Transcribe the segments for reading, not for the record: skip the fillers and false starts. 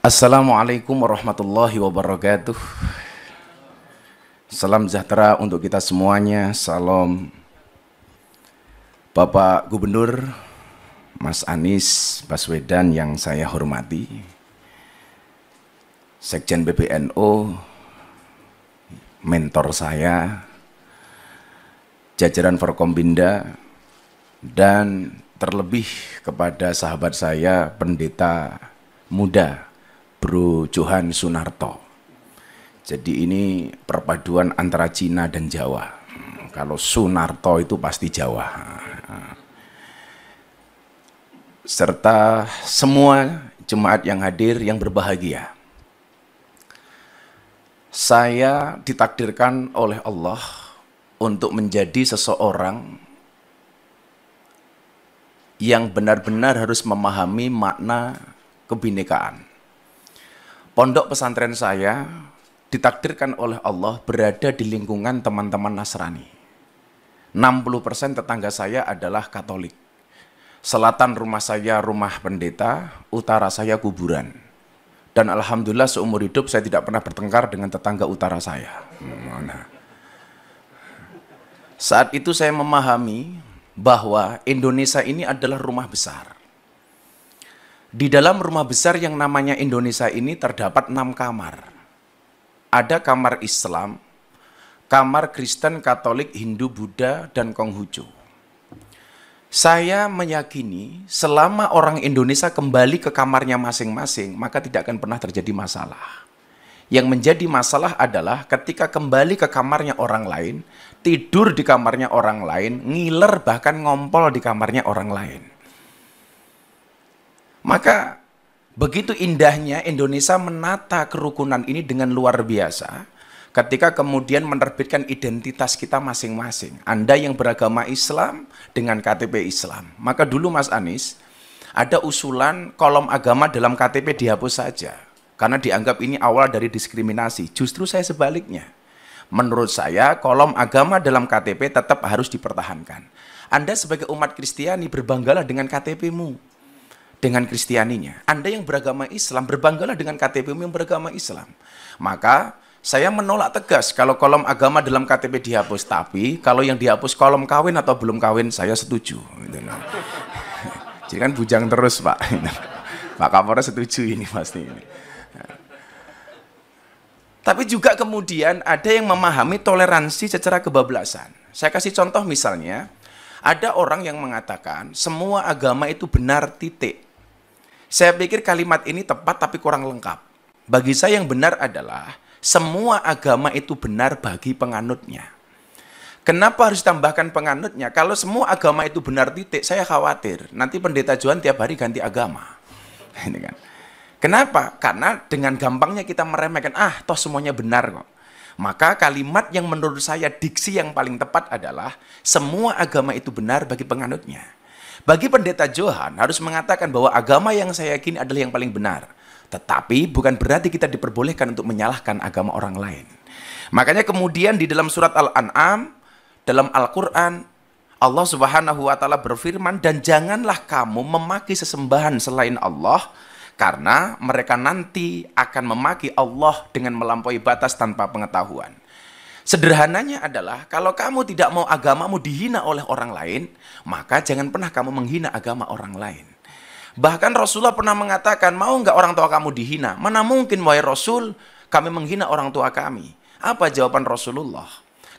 Assalamualaikum warahmatullahi wabarakatuh. Salam sejahtera untuk kita semuanya. Salam Bapak Gubernur Mas Anies Baswedan yang saya hormati, Sekjen PBNU, mentor saya, jajaran Forkombinda, dan terlebih kepada sahabat saya pendeta muda Bro Johan Sunarto. Jadi ini perpaduan antara Cina dan Jawa. Kalau Sunarto itu pasti Jawa. Serta semua jemaat yang hadir yang berbahagia. Saya ditakdirkan oleh Allah untuk menjadi seseorang yang benar-benar harus memahami makna kebinekaan. Pondok pesantren saya ditakdirkan oleh Allah berada di lingkungan teman-teman Nasrani. 60% tetangga saya adalah Katolik. Selatan rumah saya rumah pendeta, utara saya kuburan. Dan alhamdulillah seumur hidup saya tidak pernah bertengkar dengan tetangga utara saya. Saat itu saya memahami bahwa Indonesia ini adalah rumah besar. Di dalam rumah besar yang namanya Indonesia ini terdapat 6 kamar. Ada kamar Islam, kamar Kristen, Katolik, Hindu, Buddha, dan Konghucu. Saya meyakini selama orang Indonesia kembali ke kamarnya masing-masing, maka tidak akan pernah terjadi masalah. Yang menjadi masalah adalah ketika kembali ke kamarnya orang lain, tidur di kamarnya orang lain, ngiler bahkan ngompol di kamarnya orang lain. Maka begitu indahnya Indonesia menata kerukunan ini dengan luar biasa ketika kemudian menerbitkan identitas kita masing-masing. Anda yang beragama Islam dengan KTP Islam. Maka dulu Mas Anies ada usulan kolom agama dalam KTP dihapus saja. Karena dianggap ini awal dari diskriminasi. Justru saya sebaliknya. Menurut saya kolom agama dalam KTP tetap harus dipertahankan. Anda sebagai umat Kristiani berbanggalah dengan KTP-mu, dengan Kristianinya. Anda yang beragama Islam berbanggalah dengan KTP-mu yang beragama Islam. Maka saya menolak tegas kalau kolom agama dalam KTP dihapus. Tapi kalau yang dihapus kolom kawin atau belum kawin, saya setuju. Jadi kan bujang terus Pak. Pak Kapolres setuju ini pasti ini. Tapi juga kemudian ada yang memahami toleransi secara kebablasan. Saya kasih contoh misalnya, ada orang yang mengatakan semua agama itu benar titik. Saya pikir kalimat ini tepat tapi kurang lengkap. Bagi saya yang benar adalah semua agama itu benar bagi penganutnya. Kenapa harus tambahkan penganutnya? Kalau semua agama itu benar titik, saya khawatir nanti pendeta Johan tiap hari ganti agama. Ini kan. Kenapa? Karena dengan gampangnya kita meremehkan, toh semuanya benar kok. Maka kalimat yang menurut saya diksi yang paling tepat adalah semua agama itu benar bagi penganutnya. Bagi pendeta Johan harus mengatakan bahwa agama yang saya yakini adalah yang paling benar. Tetapi bukan berarti kita diperbolehkan untuk menyalahkan agama orang lain. Makanya kemudian di dalam surat Al-An'am, dalam Al-Quran, Allah Subhanahu wa Ta'ala berfirman, dan janganlah kamu memaki sesembahan selain Allah, karena mereka nanti akan memaki Allah dengan melampaui batas tanpa pengetahuan. Sederhananya adalah, kalau kamu tidak mau agamamu dihina oleh orang lain, maka jangan pernah kamu menghina agama orang lain. Bahkan Rasulullah pernah mengatakan, mau nggak orang tua kamu dihina? Mana mungkin, wahai Rasul, kami menghina orang tua kami. Apa jawaban Rasulullah?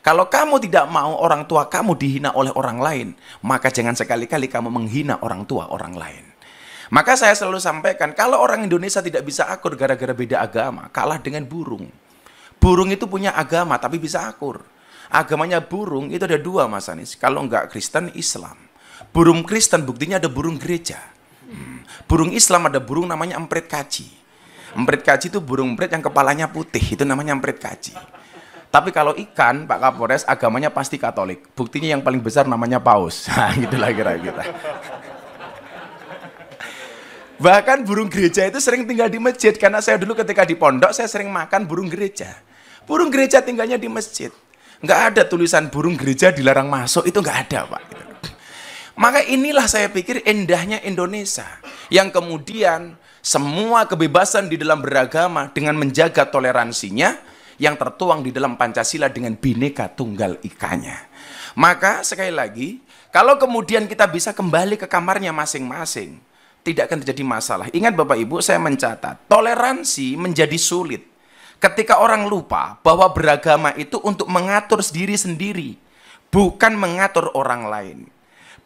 Kalau kamu tidak mau orang tua kamu dihina oleh orang lain, maka jangan sekali-kali kamu menghina orang tua orang lain. Maka saya selalu sampaikan, kalau orang Indonesia tidak bisa akur gara-gara beda agama, kalah dengan burung. Burung itu punya agama tapi bisa akur. Agamanya burung itu ada 2 Mas Anies. Kalau enggak Kristen, Islam. Burung Kristen buktinya ada burung gereja. Burung Islam ada burung namanya emprit kaji. Emprit kaji itu burung emprit yang kepalanya putih. Itu namanya emprit kaji. Tapi kalau ikan, Pak Kapolres, agamanya pasti Katolik. Buktinya yang paling besar namanya paus. Nah, gitulah kira-kira. Bahkan burung gereja itu sering tinggal di masjid. Karena saya dulu ketika di pondok, saya sering makan burung gereja. Burung gereja tinggalnya di masjid. Nggak ada tulisan burung gereja dilarang masuk, itu nggak ada, Pak. Maka inilah saya pikir indahnya Indonesia. Yang kemudian semua kebebasan di dalam beragama dengan menjaga toleransinya yang tertuang di dalam Pancasila dengan Bhinneka Tunggal Ikanya. Maka sekali lagi, kalau kemudian kita bisa kembali ke kamarnya masing-masing, tidak akan terjadi masalah. Ingat Bapak Ibu, saya mencatat, toleransi menjadi sulit ketika orang lupa bahwa beragama itu untuk mengatur diri sendiri, bukan mengatur orang lain.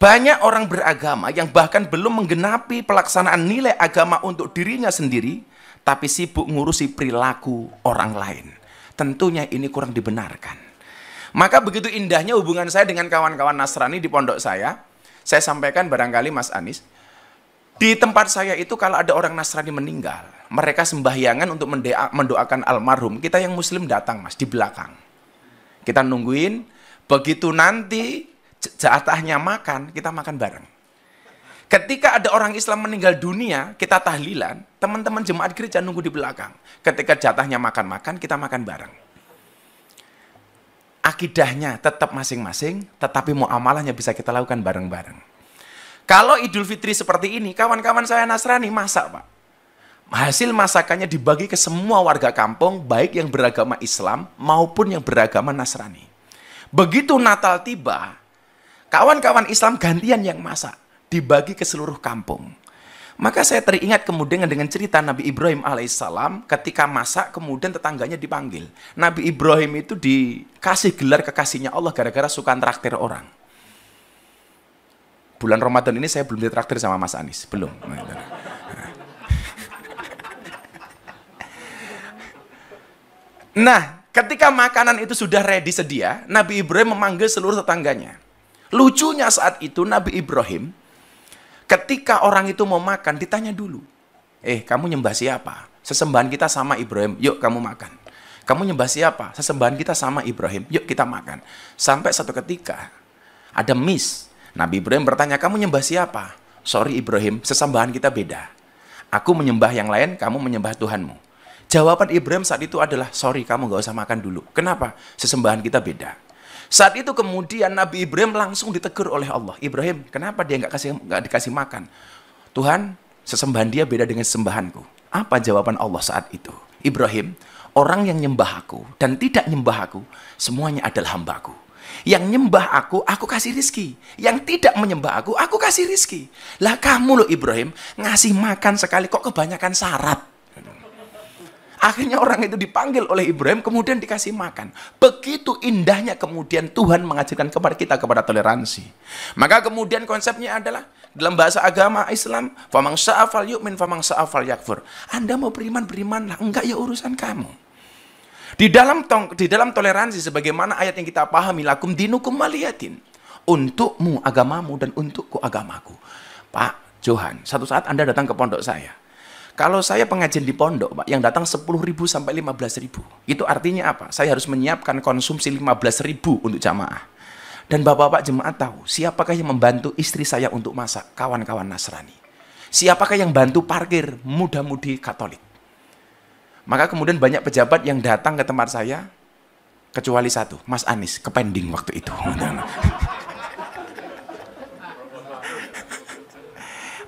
Banyak orang beragama yang bahkan belum menggenapi pelaksanaan nilai agama untuk dirinya sendiri, tapi sibuk ngurusi perilaku orang lain. Tentunya ini kurang dibenarkan. Maka begitu indahnya hubungan saya dengan kawan-kawan Nasrani di pondok saya sampaikan barangkali Mas Anies, di tempat saya itu kalau ada orang Nasrani meninggal, mereka sembahyangan untuk mendoakan almarhum. Kita yang Muslim datang Mas, di belakang. Kita nungguin, begitu nanti jatahnya makan, kita makan bareng. Ketika ada orang Islam meninggal dunia, kita tahlilan, teman-teman jemaat gereja nunggu di belakang. Ketika jatahnya makan-makan, kita makan bareng. Akidahnya tetap masing-masing, tetapi muamalahnya bisa kita lakukan bareng-bareng. Kalau Idul Fitri seperti ini, kawan-kawan saya Nasrani masak Pak. Hasil masakannya dibagi ke semua warga kampung, baik yang beragama Islam maupun yang beragama Nasrani. Begitu Natal tiba, kawan-kawan Islam gantian yang masak, dibagi ke seluruh kampung. Maka saya teringat kemudian dengan cerita Nabi Ibrahim alaihissalam ketika masak kemudian tetangganya dipanggil. Nabi Ibrahim itu dikasih gelar kekasihnya Allah gara-gara suka traktir orang. Bulan Ramadan ini saya belum ditraktir sama Mas Anies, belum. Nah, ketika makanan itu sudah ready sedia, Nabi Ibrahim memanggil seluruh tetangganya. Lucunya saat itu Nabi Ibrahim, ketika orang itu mau makan, ditanya dulu. Kamu nyembah siapa? Sesembahan kita sama Ibrahim, yuk kamu makan. Kamu nyembah siapa? Sesembahan kita sama Ibrahim, yuk kita makan. Sampai satu ketika, ada miss. Nabi Ibrahim bertanya, kamu nyembah siapa? Sorry Ibrahim, sesembahan kita beda. Aku menyembah yang lain, kamu menyembah Tuhanmu. Jawaban Ibrahim saat itu adalah, sorry kamu gak usah makan dulu. Kenapa? Sesembahan kita beda. Saat itu kemudian Nabi Ibrahim langsung ditegur oleh Allah. Ibrahim, kenapa dia nggak dikasih makan? Tuhan, sesembahan dia beda dengan sesembahanku. Apa jawaban Allah saat itu? Ibrahim, orang yang nyembah aku dan tidak nyembah aku, semuanya adalah hambaku. Yang nyembah aku kasih rizki. Yang tidak menyembah aku kasih rizki. Lah kamu loh Ibrahim, ngasih makan sekali kok kebanyakan syarat. Akhirnya orang itu dipanggil oleh Ibrahim, kemudian dikasih makan. Begitu indahnya kemudian Tuhan mengajarkan kepada kita kepada toleransi. Maka kemudian konsepnya adalah, dalam bahasa agama Islam, famang sya'afal yu'min, famang sya'afal yakfur. Anda mau beriman, berimanlah. Enggak ya urusan kamu. Di dalam toleransi, sebagaimana ayat yang kita pahami, lakum dinukum waliyatin. Untukmu agamamu dan untukku agamaku. Pak Johan, satu saat Anda datang ke pondok saya. Kalau saya pengajian di pondok, Pak, yang datang 10.000 sampai 15.000. Itu artinya apa? Saya harus menyiapkan konsumsi 15.000 untuk jamaah. Dan bapak-bapak jemaat tahu, siapakah yang membantu istri saya untuk masak? Kawan-kawan Nasrani. Siapakah yang bantu parkir? Muda-mudi Katolik. Maka kemudian banyak pejabat yang datang ke tempat saya, kecuali satu, Mas Anies, kepending waktu itu.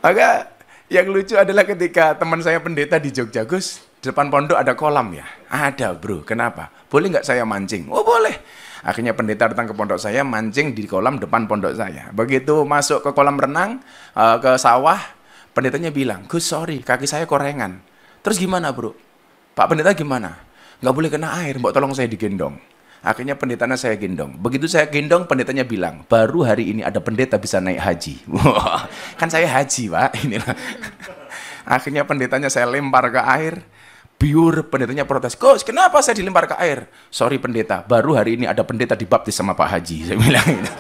Maka yang lucu adalah ketika teman saya pendeta di Jogja, Gus, di depan pondok ada kolam ya? Ada bro, kenapa? Boleh nggak saya mancing? Oh boleh. Akhirnya pendeta datang ke pondok saya, mancing di kolam depan pondok saya. Begitu masuk ke kolam renang, ke sawah, pendetanya bilang, Gus sorry, kaki saya korengan. Terus gimana bro? Pak pendeta gimana? Nggak boleh kena air, mbok tolong saya digendong. Akhirnya pendetanya saya gendong. Begitu saya gendong, pendetanya bilang, baru hari ini ada pendeta bisa naik haji. Wah, kan saya haji, Pak. Inilah. Akhirnya pendetanya saya lempar ke air. Biur, pendetanya protes. Gus, kenapa saya dilempar ke air? Sorry pendeta, baru hari ini ada pendeta dibaptis sama Pak Haji. Saya bilang gitu.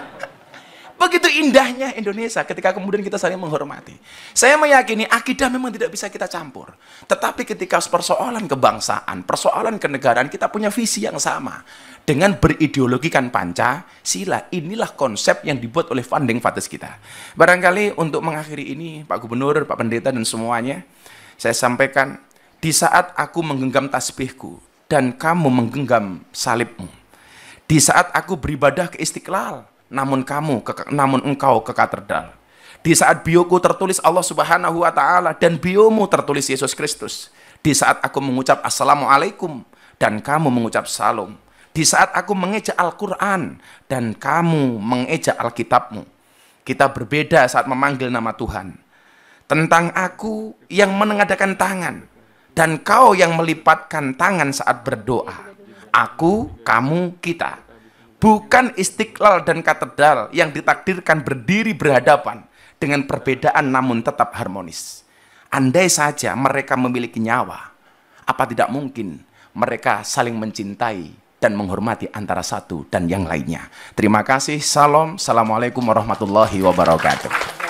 Begitu indahnya Indonesia ketika kemudian kita saling menghormati. Saya meyakini akidah memang tidak bisa kita campur. Tetapi ketika persoalan kebangsaan, persoalan kenegaraan, kita punya visi yang sama. Dengan berideologikan Pancasila, inilah konsep yang dibuat oleh founding fathers kita. Barangkali untuk mengakhiri ini, Pak Gubernur, Pak Pendeta, dan semuanya, saya sampaikan, di saat aku menggenggam tasbihku, dan kamu menggenggam salibmu, di saat aku beribadah ke Istiqlal, namun engkau ke katedral. Di saat bioku tertulis Allah Subhanahu wa Ta'ala dan biomu tertulis Yesus Kristus. Di saat aku mengucap Assalamualaikum dan kamu mengucap Salam. Di saat aku mengeja Al-Quran dan kamu mengeja Alkitabmu. Kita berbeda saat memanggil nama Tuhan. Tentang aku yang menengadakan tangan dan kau yang melipatkan tangan saat berdoa. Aku, kamu, kita. Bukan istiqlal dan katedral yang ditakdirkan berdiri berhadapan dengan perbedaan namun tetap harmonis. Andai saja mereka memiliki nyawa, apa tidak mungkin mereka saling mencintai dan menghormati antara satu dan yang lainnya. Terima kasih. Salam. Assalamualaikum warahmatullahi wabarakatuh.